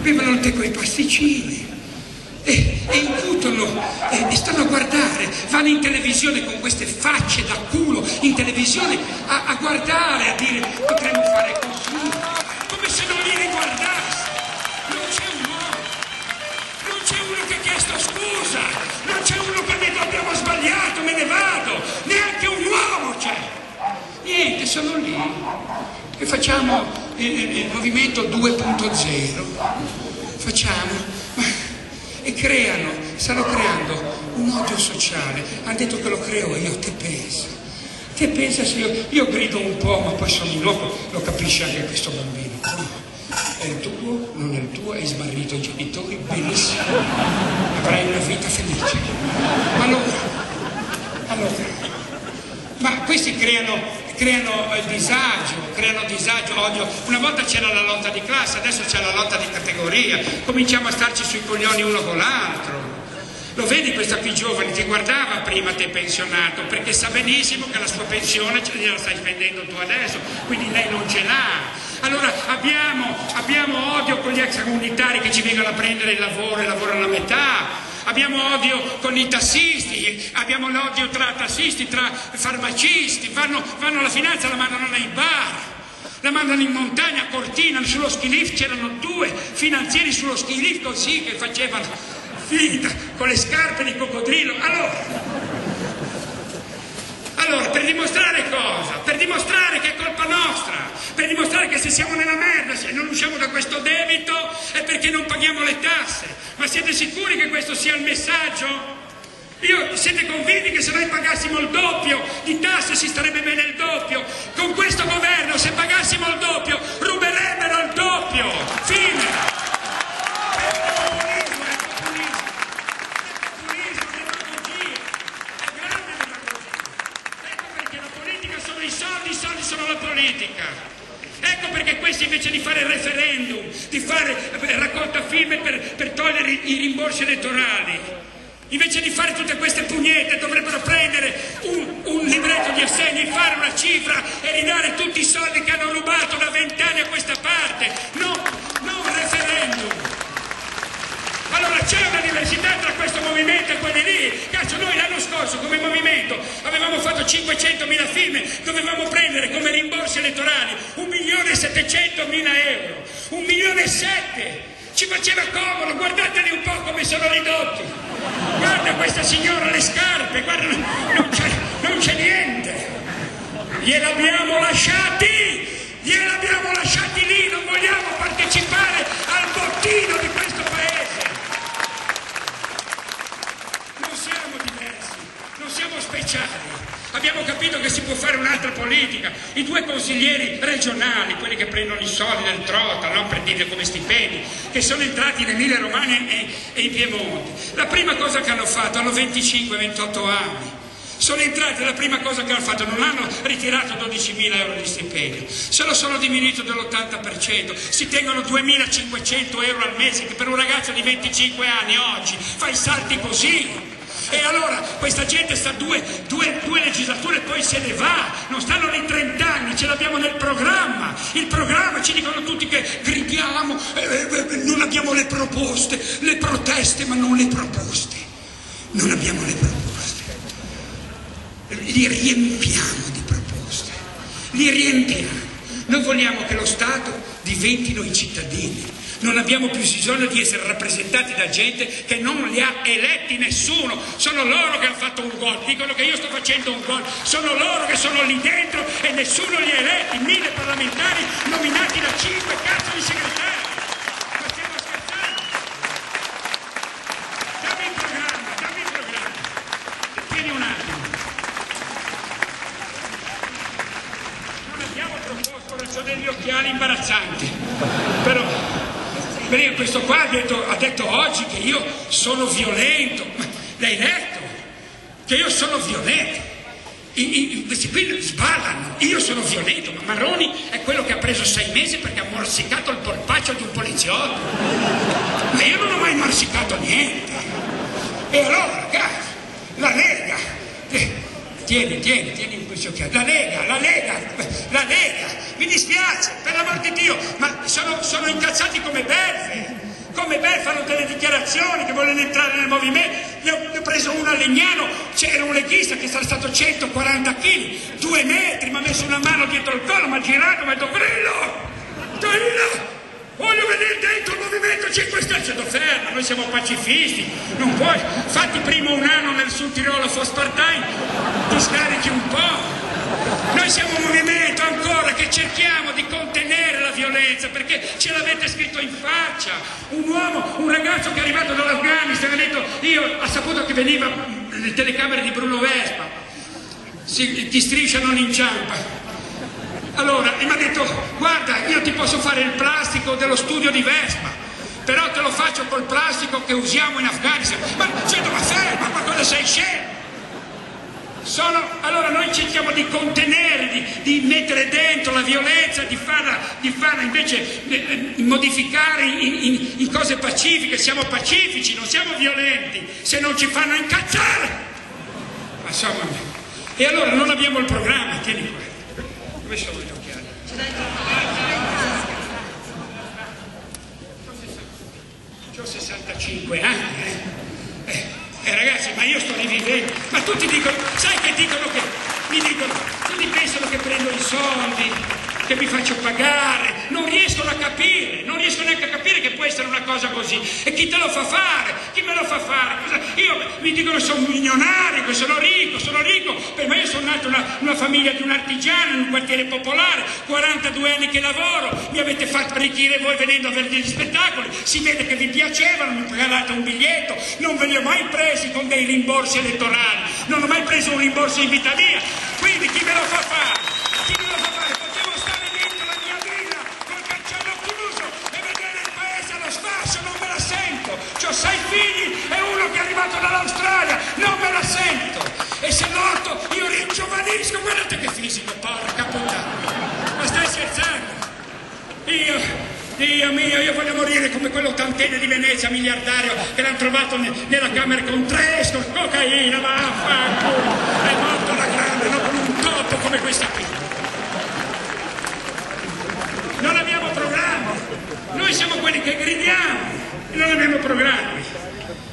bevono il tè con i pasticcini e incutono e stanno a guardare, vanno in televisione con queste facce da culo in televisione a guardare, a dire potremmo fare così, come se non li riguardasse. Non c'è un uomo, non c'è uno che ha chiesto scusa, non c'è uno che ha detto abbiamo sbagliato, me ne vado, neanche un uomo c'è. Niente, sono lì che facciamo il movimento 2.0, facciamo e stanno creando un odio sociale. Hanno detto che lo creo io, te pensa se io grido un po', ma poi sono lo capisce anche questo bambino. È il tuo, non è il tuo, hai smarrito i genitori, benissimo, avrai una vita felice. Allora, ma questi creano disagio, odio. Una volta c'era la lotta di classe, adesso c'è la lotta di categoria, cominciamo a starci sui coglioni uno con l'altro. Lo vedi questa qui giovane, ti guardava prima te pensionato, perché sa benissimo che la sua pensione gliela stai spendendo tu adesso, quindi lei non ce l'ha. Allora abbiamo odio con gli extracomunitari che ci vengono a prendere il lavoro e lavorano a metà. Abbiamo odio con i tassisti, abbiamo l'odio tra tassisti, tra farmacisti, vanno alla finanza, la mandano nei bar, la mandano in montagna, a Cortina, sullo ski lift c'erano 2 finanzieri sullo ski lift così che facevano finta, con le scarpe di coccodrillo. Allora, per dimostrare cosa? Per dimostrare che è colpa nostra, per dimostrare che se siamo nella merda, se non usciamo da questo debito è perché non paghiamo le tasse. Ma siete sicuri che questo sia il messaggio? Siete convinti che se noi pagassimo il doppio di tasse si starebbe bene il doppio? Con questo governo se pagassimo il doppio ruberebbero il doppio! Fine! I soldi sono la politica. Ecco perché questi invece di fare il referendum, di fare raccolta firme per togliere i rimborsi elettorali, invece di fare tutte queste pugnette dovrebbero prendere un libretto di assegni, fare una cifra e ridare tutti i soldi che hanno rubato da 20 anni a questa parte. No, non un referendum. Allora c'è una diversità tra questo movimento e quelli lì. Cazzo, noi l'anno scorso come movimento avevamo fatto 500.000 firme, dovevamo prendere come rimborsi elettorali 1.700.000 euro, 1.700.000. Ci faceva comodo, guardateli un po' come sono ridotti. Guarda questa signora le scarpe, guarda, non c'è niente. Gliel'abbiamo lasciati lì, non vogliamo partecipare al bottino di questo paese. Non siamo diversi, non siamo speciali. Abbiamo capito che si può fare un'altra politica. I 2 consiglieri regionali, quelli che prendono i soldi del Trota, no? Per dire come stipendi, che sono entrati in Emilia Romagna e in Piemonte. La prima cosa che hanno fatto, hanno 25-28 anni. Sono entrati, la prima cosa che hanno fatto, non hanno ritirato 12.000 euro di stipendio, se lo sono diminuito dell'80%, si tengono 2.500 euro al mese, che per un ragazzo di 25 anni oggi fa i salti così. E allora questa gente sta due legislature e poi se ne va, non stanno nei 30 anni, ce l'abbiamo nel programma. Il programma, ci dicono tutti che gridiamo, non abbiamo le proposte, le proteste, ma non le proposte. Non abbiamo le proposte. Li riempiamo di proposte, li riempiamo. Noi vogliamo che lo Stato diventino i cittadini. Non abbiamo più bisogno di essere rappresentati da gente che non li ha eletti nessuno. Sono loro che hanno fatto un gol, dicono che io sto facendo un gol, sono loro che sono lì dentro e nessuno li ha eletti. 1.000 parlamentari nominati da 5 cazzo di segretari. Ma stiamo scherzando? Dammi il programma. Tieni un attimo. Non abbiamo proposto, adesso degli occhiali imbarazzanti, però questo qua ha detto oggi che io sono violento. Ma l'hai letto? Che io sono violento? Questi qui sballano, io sono violento, ma Marroni è quello che ha preso 6 mesi perché ha morsicato il polpaccio di un poliziotto. Ma io non ho mai morsicato niente. E allora, cazzo, la Lega, tieni in questi occhiali, la Lega, mi dispiace, per l'amor di Dio, ma sono incazzati come belve. me, fanno delle dichiarazioni che vogliono entrare nel movimento. Ne ho preso uno a Legnano, c'era un leghista che sarà stato 140 kg, 2 metri, mi ha messo una mano dietro il collo, mi ha girato, mi ha detto Grillo, voglio venire dentro il movimento 5 Stelle. C'è ferma, noi siamo pacifisti, non puoi, fatti prima un anno nel Sud Tirolo Fospartine, ti scarichi un po'. Noi siamo un movimento ancora che cerchiamo di contenere la violenza, perché ce l'avete scritto in faccia. Un uomo, un ragazzo che è arrivato dall'Afghanistan ha detto, ha saputo che veniva le telecamere di Bruno Vespa, chi striscia non inciampa. Allora, e mi ha detto, guarda, io ti posso fare il plastico dello studio di Vespa, però te lo faccio col plastico che usiamo in Afghanistan. Ma ferma, ma cosa sei scemo? Allora noi cerchiamo di contenere, di mettere dentro la violenza, di farla invece modificare in cose pacifiche. Siamo pacifici, non siamo violenti, se non ci fanno incazzare. Ma insomma, e allora non abbiamo il programma, tieni qua. Dove sono gli occhiali? C'ho 65 anni, ragazzi, ma io sto rivivendo, ma tutti dicono, sai che dicono che, mi dicono, tutti pensano che prendo i soldi, che mi faccio pagare, non riescono a capire, non riescono neanche a capire che può essere una cosa così. E chi te lo fa fare? Chi me lo fa fare? Io mi dicono che sono milionario, che sono ricco, ma io sono nato in una famiglia di un artigiano in un quartiere popolare, 42 anni che lavoro, mi avete fatto arricchire voi venendo a vedere gli spettacoli, si vede che vi piacevano, mi pagate un biglietto, non ve li ho mai presi con dei rimborsi elettorali, non ho mai preso un rimborso in vita mia, quindi chi me lo fa fare? Chi me lo fa fare? Potevo stare dentro la mia villa col cancello chiuso e vedere il paese allo sfarzo, non me la sento, ho 6 figli e uno che è arrivato dall'Australia, non me la sento, e se l'orto io ringiovanisco, guardate che fisico, porca puttana, ma stai scherzando? Dio mio, io voglio morire come quell'ottantenne di Venezia, miliardario, che l'hanno trovato nella camera con 3 cocaina, vaffanculo, è morto la grande, non con un topo come questa qui. Non abbiamo programmi, noi siamo quelli che gridiamo e non abbiamo programmi.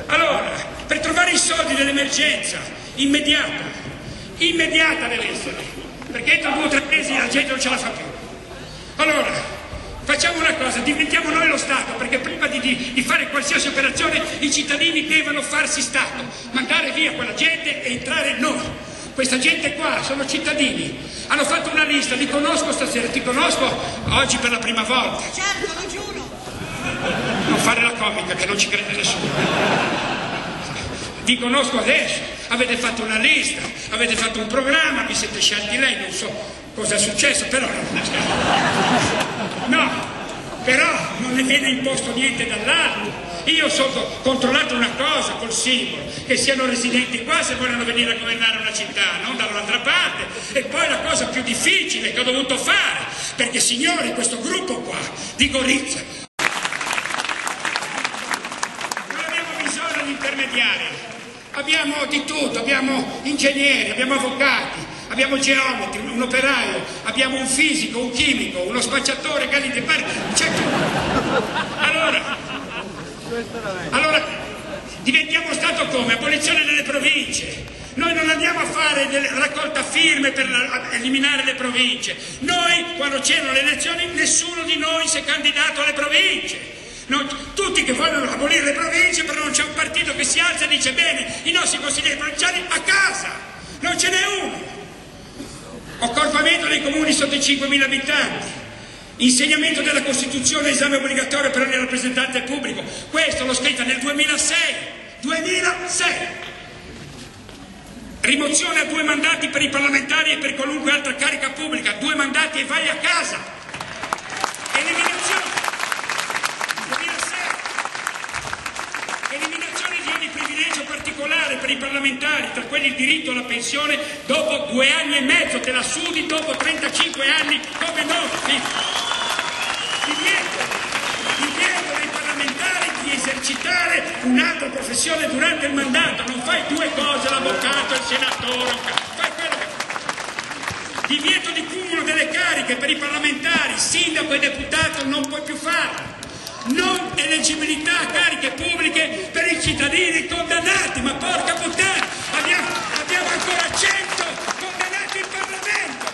Allora, per trovare i soldi dell'emergenza, immediata deve essere, perché entro 2 o 3 mesi la gente non ce la fa più. Allora, facciamo una cosa, diventiamo noi lo Stato, perché prima di fare qualsiasi operazione i cittadini devono farsi Stato, mandare via quella gente e entrare noi. Questa gente qua sono cittadini, hanno fatto una lista, li conosco stasera, ti conosco oggi per la prima volta. Certo, lo giuro. Non fare la comica che non ci crede nessuno. Vi conosco adesso, avete fatto una lista, avete fatto un programma, vi siete scelti lei, non so cosa è successo, però non ne viene imposto niente dall'alto. Io ho controllato una cosa col simbolo, che siano residenti qua se vogliono venire a governare una città, non dall'altra parte. E poi la cosa più difficile che ho dovuto fare, perché signori, questo gruppo qua di Gorizia non abbiamo bisogno di intermediari, abbiamo di tutto, abbiamo ingegneri, abbiamo avvocati, abbiamo geometri, un operaio, abbiamo un fisico, un chimico, uno spacciatore, c'è tutto. Allora, diventiamo Stato come? Abolizione delle province. Noi non andiamo a fare raccolta firme per eliminare le province. Noi, quando c'erano le elezioni, nessuno di noi si è candidato alle province. Tutti che vogliono abolire le province, però non c'è un partito che si alza e dice bene, i nostri consiglieri provinciali a casa, non ce n'è uno. Accorpamento dei comuni sotto i 5.000 abitanti, insegnamento della Costituzione, esame obbligatorio per ogni rappresentante pubblico, questo l'ho scritto nel 2006, rimozione a 2 mandati per i parlamentari e per qualunque altra carica pubblica, 2 mandati e vai a casa, eliminazione di ogni privilegio particolare per i parlamentari, tra quelli il diritto alla pensione dopo 2 anni e mezzo, te la sudi dopo 35 anni come noi. Divieto dei parlamentari di esercitare un'altra professione durante il mandato, non fai 2 cose, l'avvocato, il senatore, fai quello che... Divieto di cumulo delle cariche per i parlamentari, sindaco e deputato non puoi più farlo. Non eleggibile riconducibilità a cariche pubbliche per i cittadini condannati, ma porca puttana, abbiamo ancora 100 condannati in Parlamento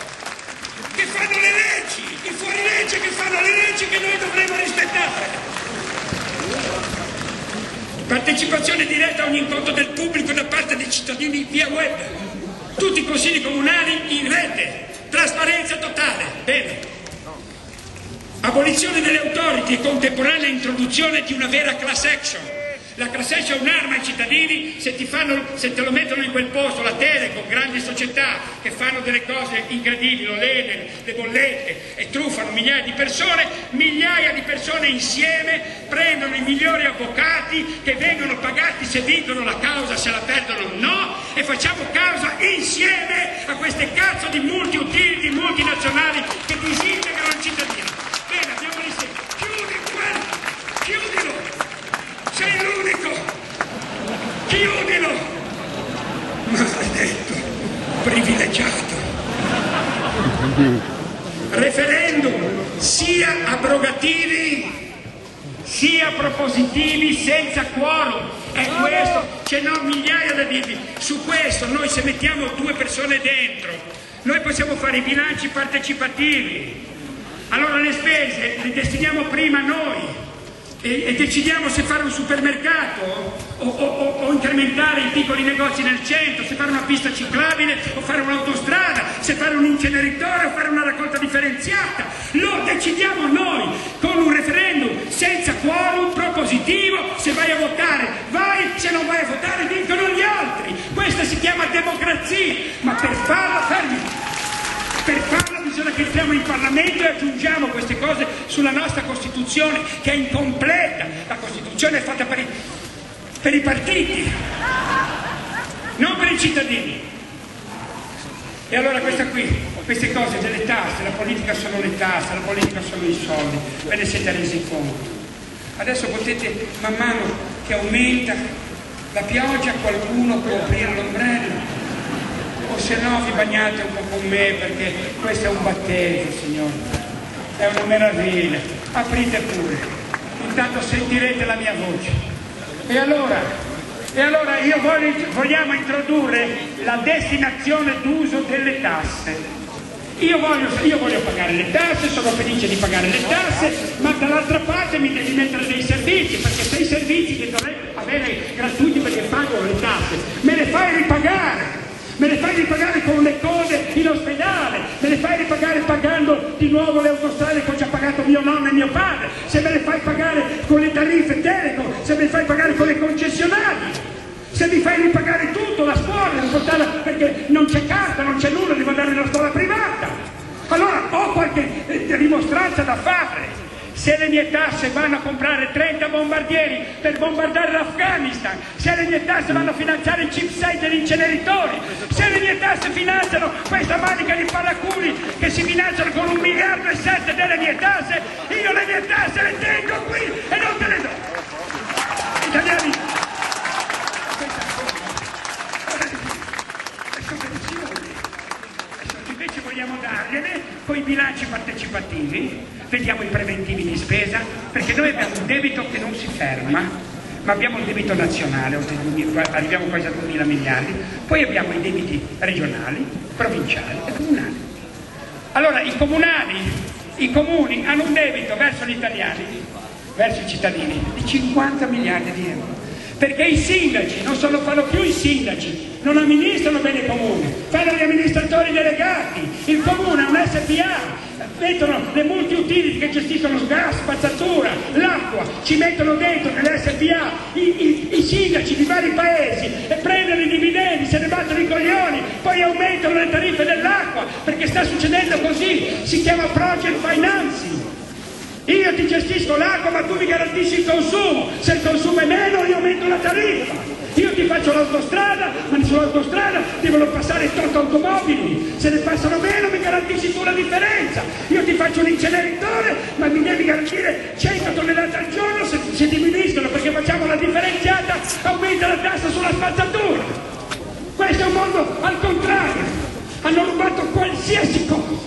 che fanno le leggi, i fuorilegge che fanno le leggi che noi dovremmo rispettare. Partecipazione diretta a un incontro del pubblico da parte dei cittadini via web, tutti i consigli comunali in rete, trasparenza totale, bene. Abolizione delle authority e contemporanea introduzione di una vera class action. La class action è un'arma ai cittadini se te lo mettono in quel posto, la Telecom, grandi società che fanno delle cose incredibili, lo Leden, le bollette e truffano migliaia di persone insieme prendono i migliori avvocati che vengono pagati se vincono la causa, se la perdono no, e facciamo causa insieme a queste cazzo di multi-utility multinazionali che disintegrano il cittadino. Bene, abbiamo l'insieme. Chiudilo! Sei l'unico! Chiudilo! Maledetto! Privilegiato! Referendum sia abrogativi sia propositivi senza quorum. È questo, ce n'ho migliaia da dirvi. Su questo noi se mettiamo 2 persone dentro, noi possiamo fare i bilanci partecipativi. Allora le spese le destiniamo prima noi e decidiamo se fare un supermercato o incrementare i piccoli negozi nel centro, se fare una pista ciclabile o fare un'autostrada, se fare un inceneritore o fare una raccolta differenziata. Lo decidiamo noi con un referendum senza quorum propositivo. Se vai a votare vai, se non vai a votare vincono gli altri. Questa si chiama democrazia, ma per farla bisogna che entriamo in Parlamento e aggiungiamo queste cose sulla nostra Costituzione che è incompleta. La Costituzione è fatta per i partiti, non per i cittadini. E allora queste cose delle tasse, la politica sono le tasse, la politica sono i soldi, ve ne siete resi conto. Adesso potete, man mano che aumenta la pioggia, qualcuno può aprire l'ombrello. O se no vi bagnate un po' con me, perché questo è un battesimo, signore, è una meraviglia. Aprite pure, intanto sentirete la mia voce. E allora vogliamo introdurre la destinazione d'uso delle tasse. Io voglio pagare le tasse, sono felice di pagare le tasse, ma dall'altra parte mi devi mettere dei servizi, perché se i servizi che dovrei avere gratuiti perché pago le tasse, me le fai ripagare. Me le fai ripagare con le code in ospedale, me le fai ripagare pagando di nuovo le autostrade che ho già pagato mio nonno e mio padre, se me le fai pagare con le tariffe Telecom, se me le fai pagare con le concessionarie, se mi fai ripagare tutto, la scuola, perché non c'è carta, non c'è nulla, devo andare nella scuola privata. Allora ho qualche rimostranza da fare. Se le mie tasse vanno a comprare 30 bombardieri per bombardare l'Afghanistan, se le mie tasse vanno a finanziare il chip 6 degli inceneritori, se le mie tasse finanziano questa manica di paraculi che si finanziano con 1,7 miliardi delle mie tasse, io le mie tasse le tengo qui e non te le do. Italiani, invece vogliamo dargliene con i bilanci partecipativi. Vediamo i preventivi di spesa, perché noi abbiamo un debito che non si ferma, ma abbiamo un debito nazionale, arriviamo quasi a 2.000 miliardi, poi abbiamo i debiti regionali, provinciali e comunali. Allora i comuni hanno un debito verso gli italiani, verso i cittadini, di 50 miliardi di euro, perché i sindaci fanno più i sindaci, non amministrano bene il comune, fanno gli amministratori delegati, il comune è un SPA, mettono le multi-utility che gestiscono gas, spazzatura, l'acqua, ci mettono dentro nelle SPA i sindaci di vari paesi e prendono i dividendi, se ne battono i coglioni, poi aumentano le tariffe dell'acqua, perché sta succedendo così, si chiama project financing. Io ti gestisco l'acqua ma tu mi garantisci il consumo, se il consumo è meno io aumento la tariffa. Io ti faccio l'autostrada, ma sull'autostrada devono passare 8 automobili, se ne passano meno mi garantisci tu la differenza. Io ti faccio un inceneritore, ma mi devi garantire 100 tonnellate al giorno, se diminuiscono perché facciamo la differenziata aumenta la tassa sulla spazzatura. Questo è un mondo al contrario, hanno rubato qualsiasi cosa.